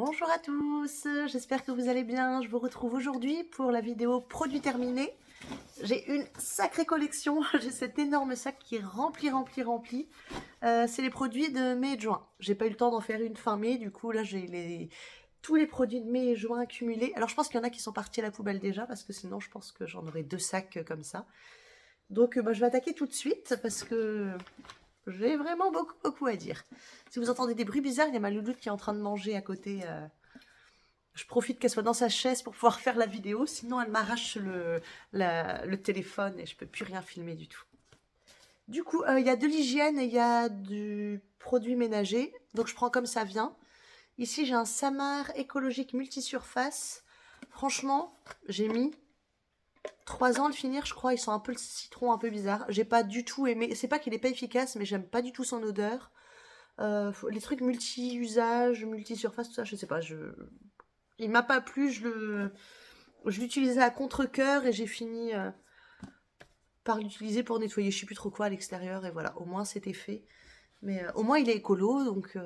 Bonjour à tous, j'espère que vous allez bien. Je vous retrouve aujourd'hui pour la vidéo produit terminé. J'ai une sacrée collection, j'ai cet énorme sac qui est rempli. C'est les produits de mai et de juin. J'ai pas eu le temps d'en faire une fin mai, du coup là j'ai tous les produits de mai et juin accumulés. Alors je pense qu'il y en a qui sont partis à la poubelle déjà, parce que sinon je pense que j'en aurais 2 sacs comme ça. Donc je vais attaquer tout de suite, parce que j'ai vraiment beaucoup à dire. Si vous entendez des bruits bizarres, il y a ma louloute qui est en train de manger à côté. Je profite qu'elle soit dans sa chaise pour pouvoir faire la vidéo, sinon elle m'arrache le téléphone et je peux plus rien filmer du tout. Du coup, il y a de l'hygiène et il y a du produit ménager, donc je prends comme ça vient. Ici, j'ai un Samar écologique multisurface. Franchement, j'ai mis 3 ans à le finir, je crois. Ils sont un peu le citron, un peu bizarre. J'ai pas du tout aimé. C'est pas qu'il est pas efficace, mais j'aime pas du tout son odeur. Les trucs multi-usage, multi-surface, tout ça, je sais pas. Il m'a pas plu. Je l'utilisais à contre-cœur et j'ai fini par l'utiliser pour nettoyer je sais plus trop quoi à l'extérieur. Et voilà, au moins c'était fait. Mais au moins il est écolo, donc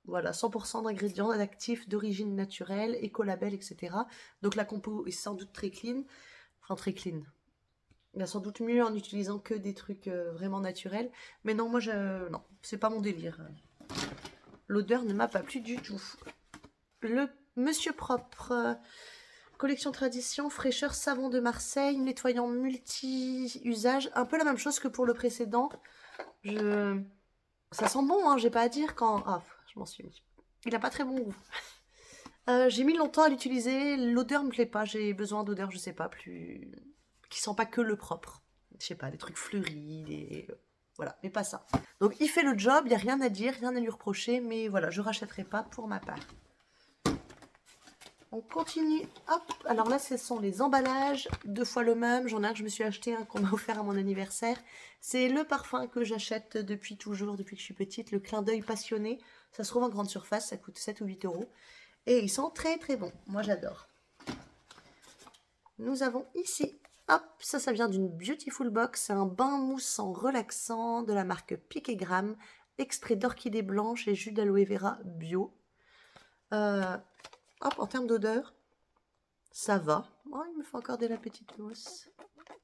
voilà, 100% d'ingrédients actifs d'origine naturelle, écolabel, etc. Donc la compo est sans doute très clean. Enfin, très clean. Il y a sans doute mieux en utilisant que des trucs vraiment naturels. Mais non, moi, non, c'est pas mon délire. L'odeur ne m'a pas plu du tout. Le Monsieur Propre, collection tradition, fraîcheur, savon de Marseille, nettoyant multi-usage. Un peu la même chose que pour le précédent. Ça sent bon, hein, j'ai pas à dire quand... Ah, je m'en suis mis. Il a pas très bon goût. J'ai mis longtemps à l'utiliser, l'odeur me plaît pas, j'ai besoin d'odeur, je sais pas, plus... qui sent pas que le propre. Je sais pas, des trucs fleuris, voilà, mais pas ça. Donc il fait le job, il y a rien à dire, rien à lui reprocher, mais voilà, je rachèterai pas pour ma part. On continue, hop, alors là ce sont les emballages, 2 fois le même, j'en ai un que je me suis acheté, un qu'on m'a offert à mon anniversaire. C'est le parfum que j'achète depuis toujours, depuis que je suis petite, le clin d'œil passionné. Ça se trouve en grande surface, ça coûte 7 ou 8 euros. Et ils sont très bons, moi j'adore. Nous avons ici, hop, ça vient d'une Beautiful Box, c'est un bain moussant relaxant de la marque Piquegram, extrait d'orchidée blanche et jus d'aloe vera bio. Hop, en termes d'odeur, ça va. Oh, il me fait encore de la petite mousse.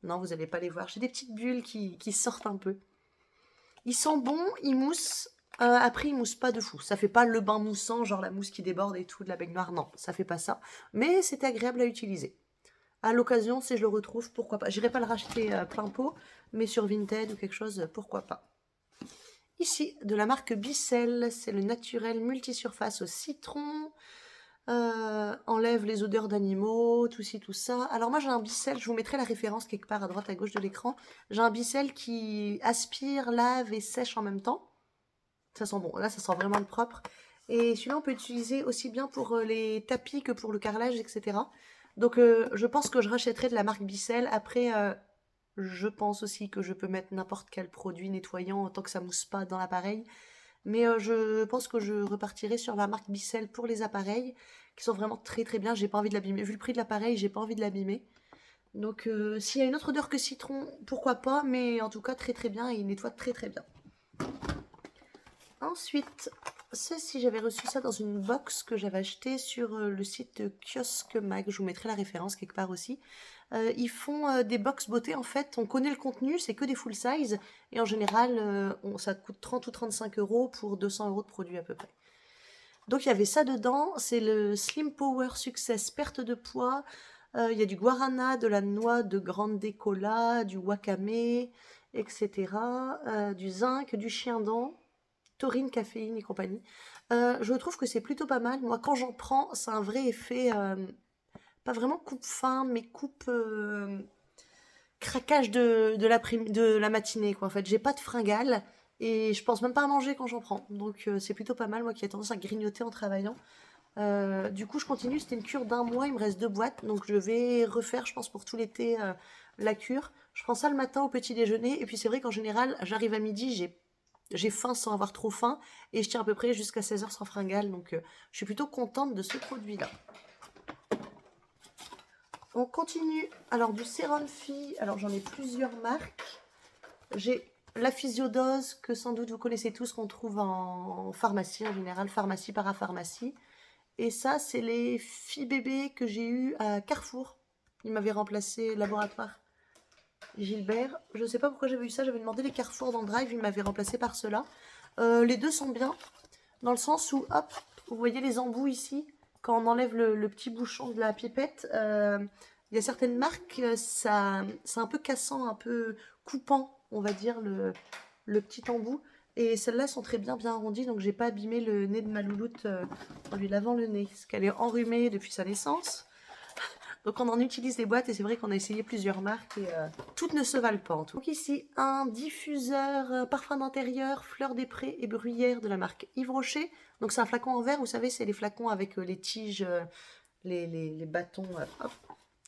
Non, vous n'allez pas les voir. J'ai des petites bulles qui sortent un peu. Ils sont bons, ils moussent. Après, ils moussent pas de fou. Ça fait pas le bain moussant, genre la mousse qui déborde et tout de la baignoire. Non, ça fait pas ça. Mais c'est agréable à utiliser. À l'occasion, si je le retrouve, pourquoi pas. J'irai pas le racheter plein pot, mais sur Vinted ou quelque chose, pourquoi pas. Ici, de la marque Bicel, c'est le naturel multisurface au citron. Enlève les odeurs d'animaux, tout ci, tout ça. Alors moi j'ai un Bicel, je vous mettrai la référence quelque part à droite à gauche de l'écran. J'ai un Bicel qui aspire, lave et sèche en même temps. Ça sent bon, là ça sent vraiment le propre. Et celui-là on peut l'utiliser aussi bien pour les tapis que pour le carrelage, etc. Donc je pense que je rachèterai de la marque Bicel. Après, je pense aussi que je peux mettre n'importe quel produit nettoyant tant que ça mousse pas dans l'appareil. Mais je pense que je repartirai sur la marque Bicel pour les appareils, qui sont vraiment très bien. J'ai pas envie de l'abîmer. Vu le prix de l'appareil, j'ai pas envie de l'abîmer. Donc s'il y a une autre odeur que citron, pourquoi pas, mais en tout cas très bien et il nettoie très bien. Ensuite, ceci, j'avais reçu ça dans une box que j'avais acheté sur le site de Kiosque Mag. Je vous mettrai la référence quelque part aussi. Ils font des box beauté, en fait. On connaît le contenu, c'est que des full size. Et en général, ça coûte 30 ou 35 euros pour 200 euros de produits à peu près. Donc il y avait ça dedans. C'est le Slim Power Success perte de poids. Il y a du guarana, de la noix de grande cola, du wakame, etc. Du zinc, du chien-dent, taurine, caféine et compagnie. Je trouve que c'est plutôt pas mal. Moi, quand j'en prends, c'est un vrai effet, pas vraiment coupe-faim, mais coupe craquage de la matinée, quoi. En fait, j'ai pas de fringales et je pense même pas à manger quand j'en prends. Donc, c'est plutôt pas mal, moi qui ai tendance à grignoter en travaillant. Du coup, je continue. C'était une cure d'1 mois. Il me reste 2 boîtes. Donc, je vais refaire, je pense, pour tout l'été, la cure. Je prends ça le matin au petit déjeuner. Et puis, c'est vrai qu'en général, j'arrive à midi, j'ai faim sans avoir trop faim. Et je tiens à peu près jusqu'à 16 h sans fringales. Donc, je suis plutôt contente de ce produit-là. On continue. Alors, du sérum fille. Alors, j'en ai plusieurs marques. J'ai la physiodose, que sans doute vous connaissez tous, qu'on trouve en pharmacie en général, pharmacie, parapharmacie. Et ça, c'est les filles bébés que j'ai eu à Carrefour. Ils m'avaient remplacé laboratoire Gilbert. Je ne sais pas pourquoi j'avais eu ça, j'avais demandé les Carrefour dans le drive, ils m'avaient remplacé par cela. Les deux sont bien, dans le sens où, hop, vous voyez les embouts ici, quand on enlève le petit bouchon de la pipette, il y a certaines marques, c'est un peu cassant, un peu coupant, on va dire, le petit embout. Et celles-là sont très bien arrondies, donc j'ai pas abîmé le nez de ma louloute en lui lavant le nez, parce qu'elle est enrhumée depuis sa naissance. Donc on en utilise des boîtes et c'est vrai qu'on a essayé plusieurs marques et toutes ne se valent pas en tout. Donc ici un diffuseur parfum d'intérieur, fleurs des prés et bruyère de la marque Yves Rocher. Donc c'est un flacon en verre, vous savez c'est les flacons avec les tiges, les bâtons, hop,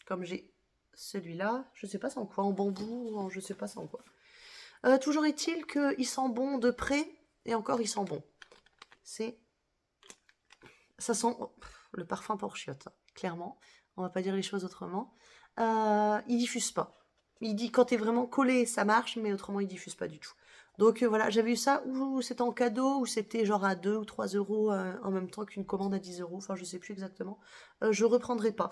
comme j'ai celui-là. Je sais pas c'est en quoi, en bambou, ou en je sais pas c'est en quoi. Toujours est-il qu'il sent bon de près et encore il sent bon. Ça sent le parfum pour chiottes, clairement. On va pas dire les choses autrement. Il diffuse pas. Il dit quand t'es vraiment collé, ça marche, mais autrement il diffuse pas du tout. Donc voilà, j'avais eu ça ou c'était en cadeau, ou c'était genre à 2 ou 3 euros en même temps qu'une commande à 10 euros. Enfin, je sais plus exactement. Je reprendrai pas.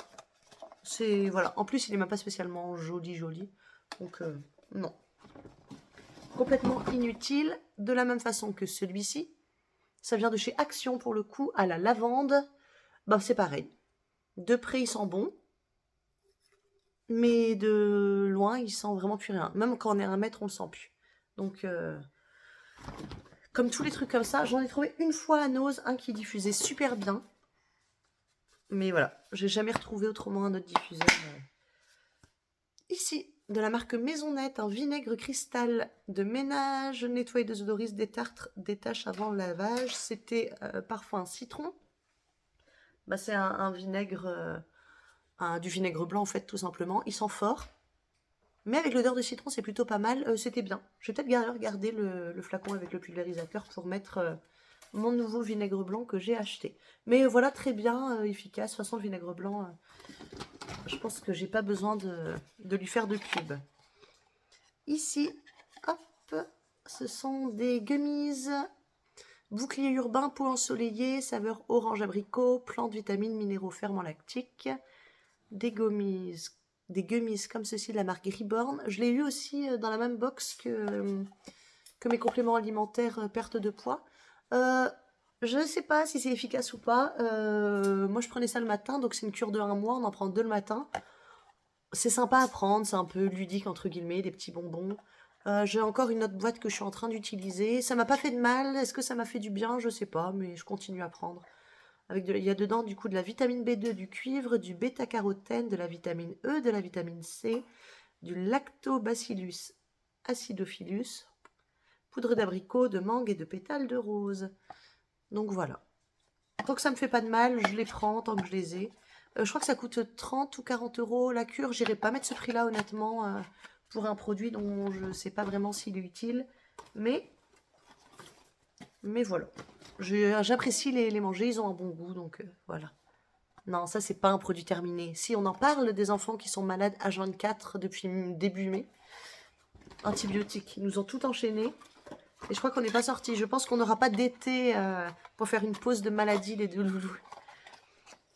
C'est voilà. En plus, il est même pas spécialement joli. Donc non. Complètement inutile. De la même façon que celui-ci. Ça vient de chez Action pour le coup, à la lavande. Ben, c'est pareil. De près, il sent bon. Mais de loin, il sent vraiment plus rien. Même quand on est à 1 mètre, on le sent plus. Donc, comme tous les trucs comme ça, j'en ai trouvé une fois à Nose, un qui diffusait super bien. Mais voilà, j'ai jamais retrouvé autrement un autre diffuseur. Ici, de la marque Maisonnette, un vinaigre cristal de ménage, nettoyeuse odorise, détache avant lavage. C'était parfois un citron. Bah, c'est un vinaigre, du vinaigre blanc en fait, tout simplement. Il sent fort. Mais avec l'odeur de citron, c'est plutôt pas mal. C'était bien. Je vais peut-être regarder le flacon avec le pulvérisateur pour mettre mon nouveau vinaigre blanc que j'ai acheté. Mais voilà, très bien, efficace. De toute façon, le vinaigre blanc, je pense que j'ai pas besoin de lui faire de cubes. Ici, hop, ce sont des gummies. Bouclier urbain, peau ensoleillée, saveur orange abricot, plantes, vitamines, minéraux, ferments lactiques. Des gummies comme ceci de la marque Reborn. Je l'ai eu aussi dans la même box que mes compléments alimentaires perte de poids. Je ne sais pas si c'est efficace ou pas. Moi, je prenais ça le matin, donc c'est une cure de 1 mois. On en prend 2 le matin. C'est sympa à prendre, c'est un peu ludique, entre guillemets, des petits bonbons. J'ai encore une autre boîte que je suis en train d'utiliser. Ça m'a pas fait de mal. Est-ce que ça m'a fait du bien? Je sais pas, mais je continue à prendre. Il y a dedans du coup de la vitamine B2, du cuivre, du bêta-carotène, de la vitamine E, de la vitamine C, du lactobacillus acidophilus, poudre d'abricot, de mangue et de pétales de rose. Donc voilà. Tant que ça me fait pas de mal, je les prends tant que je les ai. Je crois que ça coûte 30 ou 40 euros la cure. J'irai pas mettre ce prix-là honnêtement pour un produit dont je sais pas vraiment s'il est utile. Mais voilà. J'apprécie les manger, ils ont un bon goût, donc voilà. Non, ça, c'est pas un produit terminé. Si, on en parle des enfants qui sont malades H24 depuis début mai. Antibiotiques. Ils nous ont tout enchaîné. Et je crois qu'on n'est pas sorti. Je pense qu'on n'aura pas d'été pour faire une pause de maladie, les deux loulous.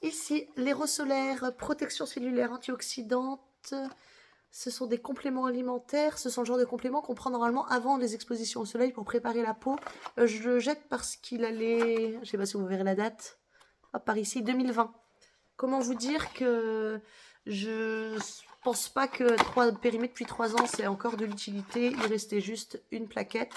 Ici, l'aérosolaire, protection cellulaire antioxydante. Ce sont des compléments alimentaires. Ce sont le genre de compléments qu'on prend normalement avant les expositions au soleil pour préparer la peau. Je le jette parce qu'il allait... Je ne sais pas si vous verrez la date. Hop, par ici, 2020. Comment vous dire que je pense pas que périmé depuis 3 ans, c'est encore de l'utilité. Il restait juste une plaquette.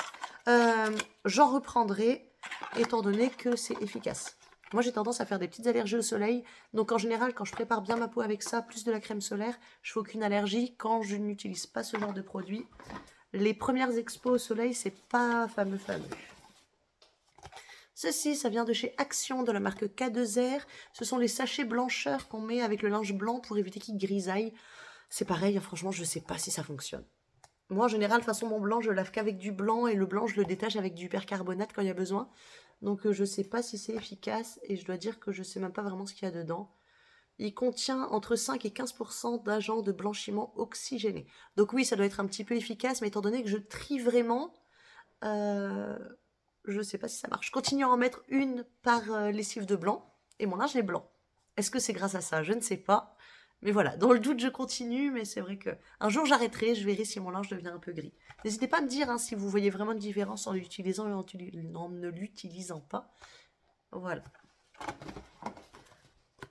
J'en reprendrai, étant donné que c'est efficace. Moi, j'ai tendance à faire des petites allergies au soleil. Donc, en général, quand je prépare bien ma peau avec ça, plus de la crème solaire, je fais aucune allergie. Quand je n'utilise pas ce genre de produit, les premières expos au soleil, c'est pas fameux. Ceci, ça vient de chez Action, de la marque K2R. Ce sont les sachets blancheurs qu'on met avec le linge blanc pour éviter qu'il grisaille. C'est pareil, franchement, je sais pas si ça fonctionne. Moi, en général, de toute façon, mon blanc, je lave qu'avec du blanc et le blanc, je le détache avec du percarbonate quand il y a besoin. Donc, je sais pas si c'est efficace et je dois dire que je sais même pas vraiment ce qu'il y a dedans. Il contient entre 5 et 15% d'agents de blanchiment oxygéné. Donc oui, ça doit être un petit peu efficace, mais étant donné que je trie vraiment, je ne sais pas si ça marche. Je continue à en mettre une par lessive de blanc, et mon linge est blanc. Est-ce que c'est grâce à ça? Je ne sais pas. Mais voilà, dans le doute, je continue, mais c'est vrai que un jour j'arrêterai, je verrai si mon linge devient un peu gris. N'hésitez pas à me dire hein, si vous voyez vraiment une différence en l'utilisant et en ne l'utilisant pas. Voilà.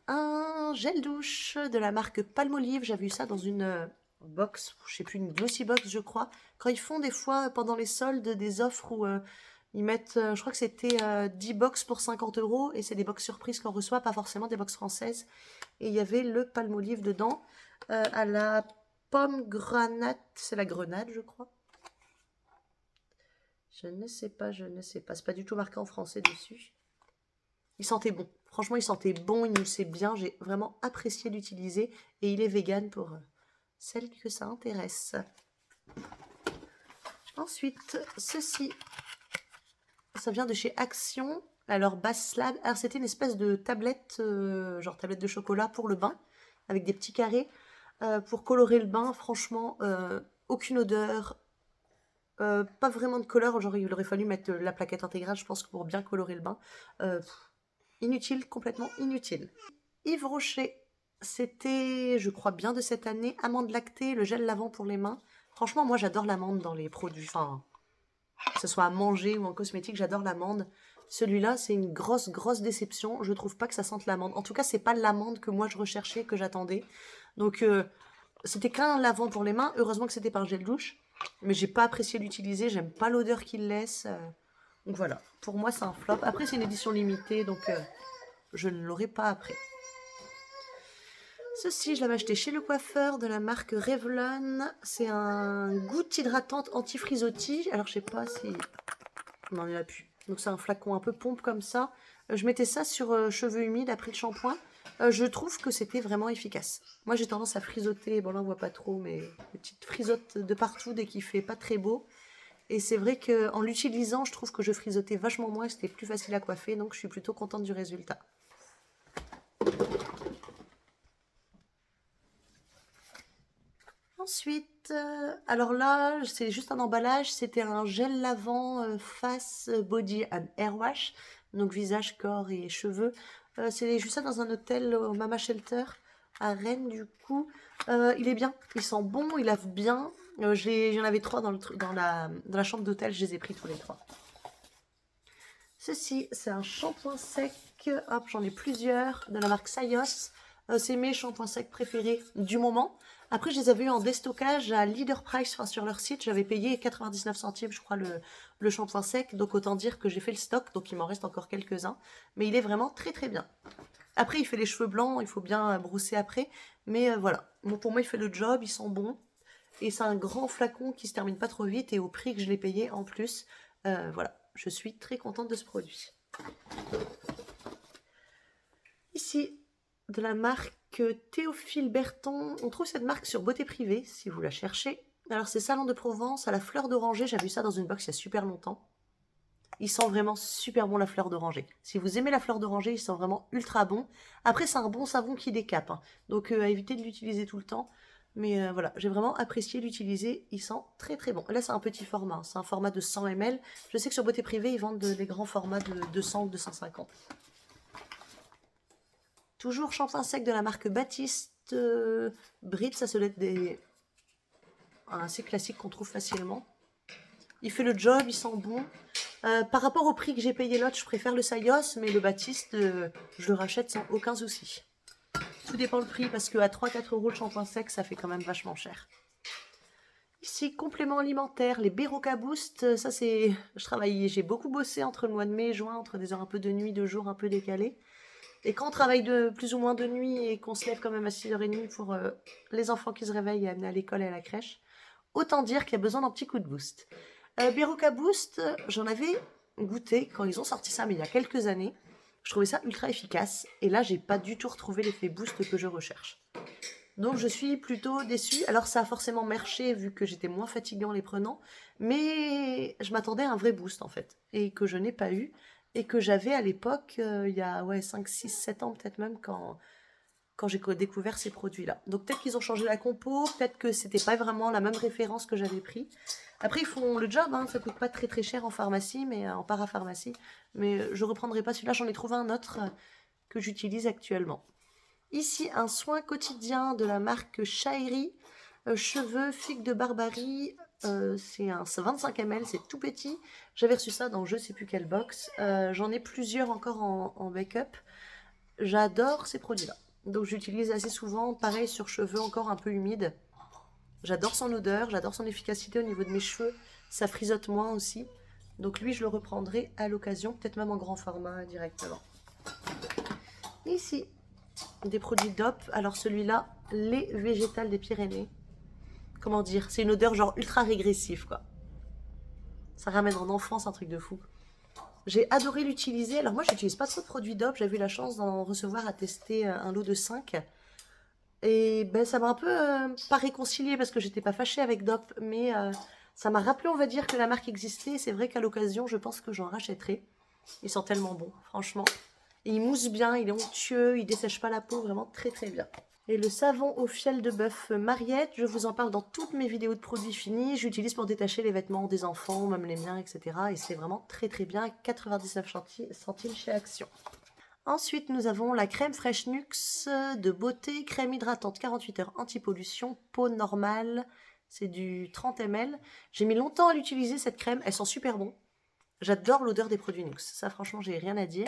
Un gel douche de la marque Palmolive. J'avais vu ça dans une box, je sais plus, une glossy box, je crois. Quand ils font des fois pendant les soldes des offres où ils mettent, je crois que c'était 10 box pour 50 euros et c'est des box surprises qu'on reçoit, pas forcément des box françaises. Et il y avait le Palmolive dedans à la pomme grenade, c'est la grenade, je crois. Je ne sais pas, je ne sais pas. C'est pas du tout marqué en français dessus. Il sentait bon. Franchement, il sentait bon, il nous sait bien. J'ai vraiment apprécié l'utiliser. Et il est vegan pour celles que ça intéresse. Ensuite, ceci. Ça vient de chez Action. Alors, Bass Lab. Alors, c'était une espèce de tablette, genre tablette de chocolat pour le bain, avec des petits carrés. Pour colorer le bain, franchement, aucune odeur. Pas vraiment de couleur. Genre, il aurait fallu mettre la plaquette intégrale, je pense, pour bien colorer le bain. Inutile, complètement inutile. Yves Rocher, c'était, je crois bien de cette année, amande lactée, le gel lavant pour les mains. Franchement, moi j'adore l'amande dans les produits, enfin, que ce soit à manger ou en cosmétique, j'adore l'amande. Celui-là, c'est une grosse, grosse déception. Je trouve pas que ça sente l'amande. En tout cas, c'est pas l'amande que moi je recherchais, que j'attendais. Donc, c'était qu'un lavant pour les mains. Heureusement que c'était pas un gel douche. Mais j'ai pas apprécié l'utiliser. J'aime pas l'odeur qu'il laisse. Donc voilà. Pour moi, c'est un flop. Après, c'est une édition limitée. Donc, je ne l'aurai pas après. Ceci, je l'avais acheté chez le coiffeur de la marque Revlon. C'est un goutte hydratante anti-frisottis. Alors, je sais pas si... Non, il n'y en a plus. Donc, c'est un flacon un peu pompe comme ça. Je mettais ça sur cheveux humides après le shampoing. Je trouve que c'était vraiment efficace. Moi, j'ai tendance à frisoter. Bon, là, on voit pas trop, mais des petites frisotes de partout dès qu'il fait pas très beau. Et c'est vrai qu'en l'utilisant, je trouve que je frisotais vachement moins. C'était plus facile à coiffer. Donc, je suis plutôt contente du résultat. Ensuite, alors là, c'est juste un emballage. C'était un gel lavant face body and hair wash. Donc visage, corps et cheveux. C'est juste ça dans un hôtel au Mama Shelter à Rennes du coup. Il est bien, il sent bon, il lave bien. J'en avais 3 dans la chambre d'hôtel, je les ai pris tous les 3. Ceci, c'est un shampoing sec. Hop, j'en ai plusieurs de la marque Sayos. C'est mes shampoings secs préférés du moment. Après, je les avais eu en déstockage à Leader Price, enfin, sur leur site. J'avais payé 99 centimes, je crois, le shampoing sec. Donc, autant dire que j'ai fait le stock. Donc, il m'en reste encore quelques-uns. Mais il est vraiment très, très bien. Après, il fait les cheveux blancs. Il faut bien brousser après. Mais voilà. Bon, pour moi, il fait le job. Il sent bon. Et c'est un grand flacon qui se termine pas trop vite. Et au prix que je l'ai payé en plus. Voilà. Je suis très contente de ce produit. Ici, de la marque Théophile Berton. On trouve cette marque sur Beauté Privée, si vous la cherchez. Alors, c'est Salon de Provence à la fleur d'oranger. J'ai vu ça dans une box il y a super longtemps. Il sent vraiment super bon la fleur d'oranger. Si vous aimez la fleur d'oranger, il sent vraiment ultra bon. Après, c'est un bon savon qui décape. Hein. Donc, à éviter de l'utiliser tout le temps. Mais voilà, j'ai vraiment apprécié l'utiliser. Il sent très très bon. Là, c'est un petit format. C'est un format de 100 ml. Je sais que sur Beauté Privée, ils vendent des grands formats de 200 ou 250. Toujours shampoing sec de la marque Baptiste Brit. Ça doit être un assez classique qu'on trouve facilement. Il fait le job, il sent bon. Par rapport au prix que j'ai payé l'autre, je préfère le Sayos, mais le Baptiste, je le rachète sans aucun souci. Tout dépend le prix, parce qu'à 3-4 euros le shampoing sec, ça fait quand même vachement cher. Ici, complément alimentaire, les Beroca Boost, ça c'est... J'ai beaucoup bossé entre le mois de mai et juin, entre des heures un peu de nuit, de jour un peu décalées. Et quand on travaille de plus ou moins de nuit et qu'on se lève quand même à 6h30 pour les enfants qui se réveillent et amener à l'école et à la crèche, autant dire qu'il y a besoin d'un petit coup de boost. Beroca Boost, j'en avais goûté quand ils ont sorti ça, mais il y a quelques années. Je trouvais ça ultra efficace. Et là, j'ai pas du tout retrouvé l'effet boost que je recherche. Donc, je suis plutôt déçue. Alors, ça a forcément marché vu que j'étais moins fatiguée en les prenant. Mais je m'attendais à un vrai boost, en fait. Et que je n'ai pas eu. Et que j'avais à l'époque, il y a 5, 6, 7 ans peut-être même, quand j'ai découvert ces produits-là. Donc peut-être qu'ils ont changé la compo, peut-être que c'était pas vraiment la même référence que j'avais pris. Après, ils font le job, hein, ça coûte pas très très cher en pharmacie, mais en parapharmacie. Mais je reprendrai pas celui-là, j'en ai trouvé un autre que j'utilise actuellement. Ici, un soin quotidien de la marque Shairi, cheveux figue de Barbarie. C'est 25 ml, c'est tout petit. J'avais reçu ça dans je sais plus quelle box. J'en ai plusieurs encore en backup. J'adore ces produits-là. Donc j'utilise assez souvent, pareil sur cheveux encore un peu humides. J'adore son odeur, j'adore son efficacité au niveau de mes cheveux. Ça frisote moins aussi. Donc lui, je le reprendrai à l'occasion, peut-être même en grand format directement. Ici, des produits DOP. Alors celui-là, lait végétal des Pyrénées. Comment dire? C'est une odeur genre ultra régressive, quoi. Ça ramène en enfance, un truc de fou. J'ai adoré l'utiliser. Alors moi, j'utilise pas trop de produits DOP. J'avais eu la chance d'en recevoir à tester un lot de 5. Et ben, ça m'a un peu pas réconciliée parce que j'étais pas fâchée avec DOP. Mais ça m'a rappelé, on va dire, que la marque existait. C'est vrai qu'à l'occasion, je pense que j'en rachèterai. Ils sont tellement bons, franchement. Et il mousse bien, il est onctueux, il dessèche pas la peau. Vraiment très très bien. Et le savon au fiel de bœuf Mariette, je vous en parle dans toutes mes vidéos de produits finis. J'utilise pour détacher les vêtements des enfants, même les miens, etc. Et c'est vraiment très très bien, 99 centimes chez Action. Ensuite, nous avons la crème Fresh Nux de beauté, crème hydratante 48 heures anti-pollution, peau normale. C'est du 30 ml. J'ai mis longtemps à l'utiliser cette crème, elle sent super bon. J'adore l'odeur des produits Nux, ça franchement j'ai rien à dire.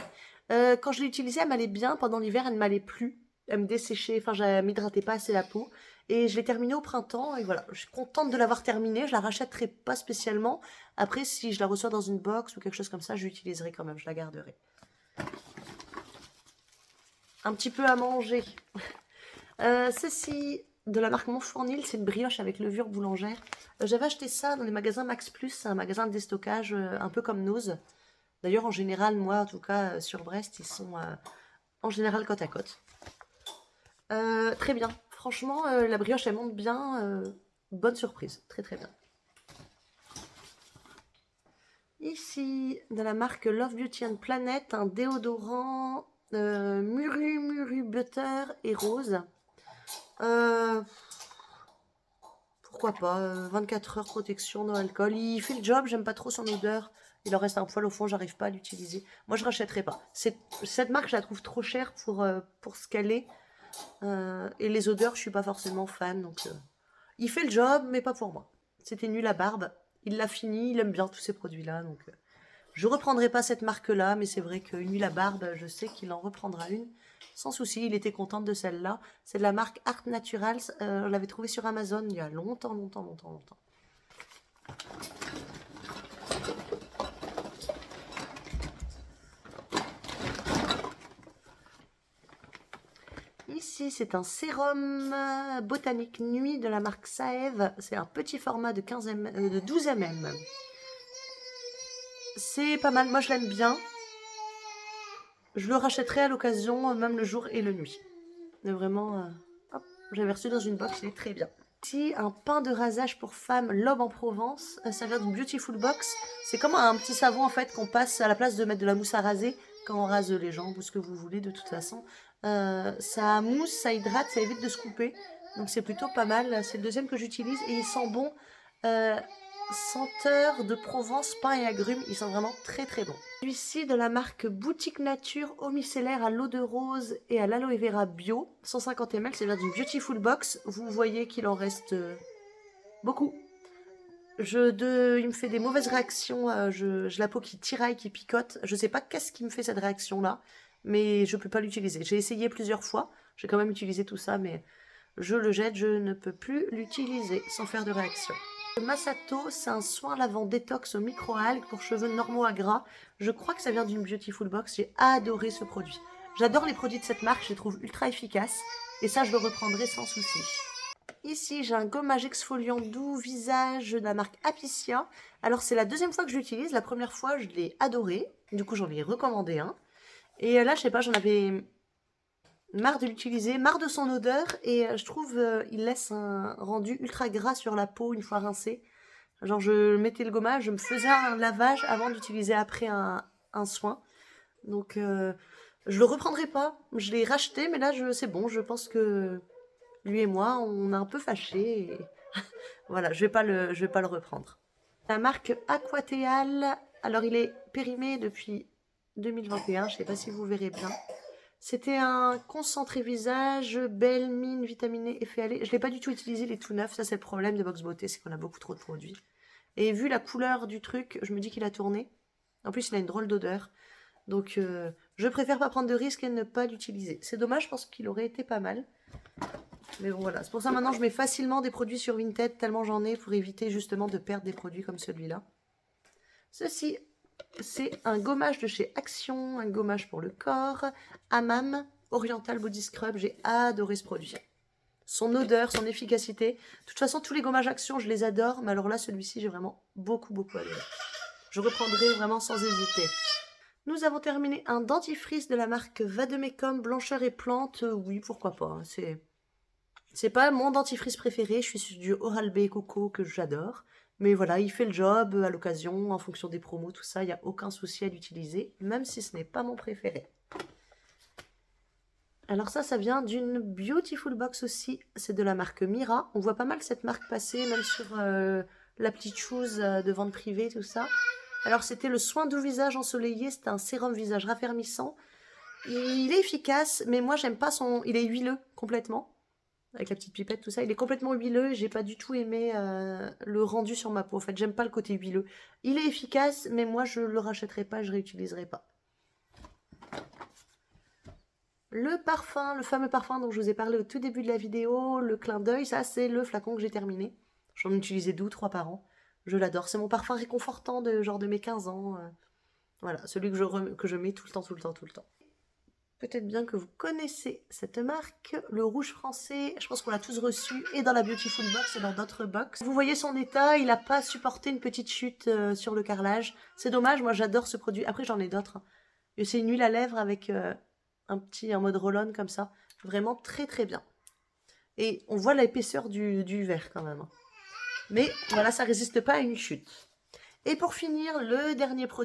Quand je l'ai utilisée, elle m'allait bien, pendant l'hiver elle ne m'allait plus. Elle me desséchait, enfin je m'hydratais pas assez la peau. Et je l'ai terminée au printemps, et voilà, je suis contente de l'avoir terminée, je la rachèterai pas spécialement. Après, si je la reçois dans une box ou quelque chose comme ça, je l'utiliserai quand même, je la garderai. Un petit peu à manger. Ceci, de la marque Montfournil, c'est une brioche avec levure boulangère. J'avais acheté ça dans les magasins Max Plus, c'est un magasin de déstockage un peu comme Nose. D'ailleurs, en général, moi, en tout cas, sur Brest, ils sont en général côte à côte. Très bien. Franchement, la brioche, elle monte bien. Bonne surprise. Très, très bien. Ici, de la marque Love Beauty and Planet, un déodorant Muru Butter et rose. Pourquoi pas, 24 heures protection, no alcool. Il fait le job, j'aime pas trop son odeur. Il en reste un poil au fond, j'arrive pas à l'utiliser. Moi, je rachèterai pas. Cette marque, je la trouve trop chère pour ce qu'elle est. Et les odeurs, je suis pas forcément fan. Donc, il fait le job, mais pas pour moi. C'était nul à barbe. Il l'a fini, il aime bien tous ces produits-là. Donc, je reprendrai pas cette marque-là, mais c'est vrai que nul à barbe, je sais qu'il en reprendra une. Sans souci, il était content de celle-là. C'est de la marque Art Naturals. On l'avait trouvée sur Amazon il y a longtemps. Ici, c'est un sérum botanique nuit de la marque Saev. C'est un petit format de 12 ml. C'est pas mal, moi je l'aime bien. Je le rachèterai à l'occasion, même le jour et le nuit. Mais vraiment, j'avais reçu dans une box, il est très bien. Ici, un pain de rasage pour femmes, l'aube en Provence. Ça vient d'une Beautiful Box. C'est comme un petit savon en fait qu'on passe à la place de mettre de la mousse à raser quand on rase les jambes ou ce que vous voulez de toute façon. Ça mousse, ça hydrate, ça évite de se couper. Donc c'est plutôt pas mal. C'est le deuxième que j'utilise et il sent bon. Senteur de Provence, pain et agrumes. Ils sont vraiment très très bons. Celui-ci de la marque Boutique Nature, eau micellaire à l'eau de rose et à l'aloe vera bio. 150 ml, c'est bien d'une Beautiful Box. Vous voyez qu'il en reste beaucoup. Il me fait des mauvaises réactions. J'ai la peau qui tiraille, qui picote. Je sais pas qu'est-ce qui me fait cette réaction-là, mais je peux pas l'utiliser. J'ai essayé plusieurs fois. J'ai quand même utilisé tout ça, mais je le jette. Je ne peux plus l'utiliser sans faire de réaction. Le Massato, c'est un soin lavant détox aux micro-algues pour cheveux normaux à gras. Je crois que ça vient d'une Beautiful Box. J'ai adoré ce produit. J'adore les produits de cette marque, je les trouve ultra efficaces. Et ça, je le reprendrai sans souci. Ici, j'ai un gommage exfoliant doux visage de la marque Apicia. Alors, c'est la deuxième fois que je l'utilise. La première fois, je l'ai adoré. Du coup, j'en ai recommandé un. Et là, je sais pas, j'en avais marre de l'utiliser, marre de son odeur. Et je trouve il laisse un rendu ultra gras sur la peau une fois rincé. Genre, je mettais le gommage, je me faisais un lavage avant d'utiliser après un soin. Donc, Je le reprendrai pas. Je l'ai racheté, mais là, c'est bon. Je pense que lui et moi, on a un peu fâché. Et voilà, je vais pas le reprendre. La marque Aquateal. Alors, il est périmé depuis 2021. Je sais pas si vous verrez bien. C'était un concentré visage, belle mine, vitaminé, effet allé. Je l'ai pas du tout utilisé, il est tout neuf. Ça, c'est le problème de Box Beauté, c'est qu'on a beaucoup trop de produits. Et vu la couleur du truc, je me dis qu'il a tourné. En plus, il a une drôle d'odeur. Donc, je préfère pas prendre de risques et ne pas l'utiliser. C'est dommage, je pense qu'il aurait été pas mal. Mais bon, voilà. C'est pour ça maintenant, je mets facilement des produits sur Vinted, tellement j'en ai, pour éviter justement de perdre des produits comme celui-là. Ceci, c'est un gommage de chez Action, un gommage pour le corps, Hammam Oriental Body Scrub. J'ai adoré ce produit. Son odeur, son efficacité. De toute façon, tous les gommages Action, je les adore, mais alors là, celui-ci, j'ai vraiment beaucoup adoré. Je reprendrai vraiment sans hésiter. Nous avons terminé un dentifrice de la marque Vademecum Blancheur et Plante. Oui, pourquoi pas. Hein, c'est pas mon dentifrice préféré. Je suis sur du Oral-B Coco que j'adore. Mais voilà, il fait le job à l'occasion, en fonction des promos, tout ça. Il n'y a aucun souci à l'utiliser, même si ce n'est pas mon préféré. Alors ça vient d'une Beautiful Box aussi. C'est de la marque Mira. On voit pas mal cette marque passer, même sur la petite chose de vente privée, tout ça. Alors c'était le soin du visage ensoleillé. C'est un sérum visage raffermissant. Il est efficace, mais moi j'aime pas son... Il est huileux complètement. Avec la petite pipette, tout ça. Il est complètement huileux. J'ai pas du tout aimé le rendu sur ma peau. En fait, j'aime pas le côté huileux. Il est efficace, mais moi je le rachèterai pas, je réutiliserai pas. Le parfum, le fameux parfum dont je vous ai parlé au tout début de la vidéo, le clin d'œil, ça c'est le flacon que j'ai terminé. J'en utilisais 2 ou 3 par an. Je l'adore. C'est mon parfum réconfortant de genre de mes 15 ans. Voilà, celui que je mets tout le temps. Peut-être bien que vous connaissez cette marque, le rouge français. Je pense qu'on l'a tous reçu et dans la Beautiful Box et dans d'autres box. Vous voyez son état, il n'a pas supporté une petite chute sur le carrelage. C'est dommage, moi j'adore ce produit. Après j'en ai d'autres. C'est une huile à lèvres avec un mode roll-on comme ça. Vraiment très bien. Et on voit l'épaisseur du verre quand même. Mais voilà, ça résiste pas à une chute. Et pour finir, le dernier produit.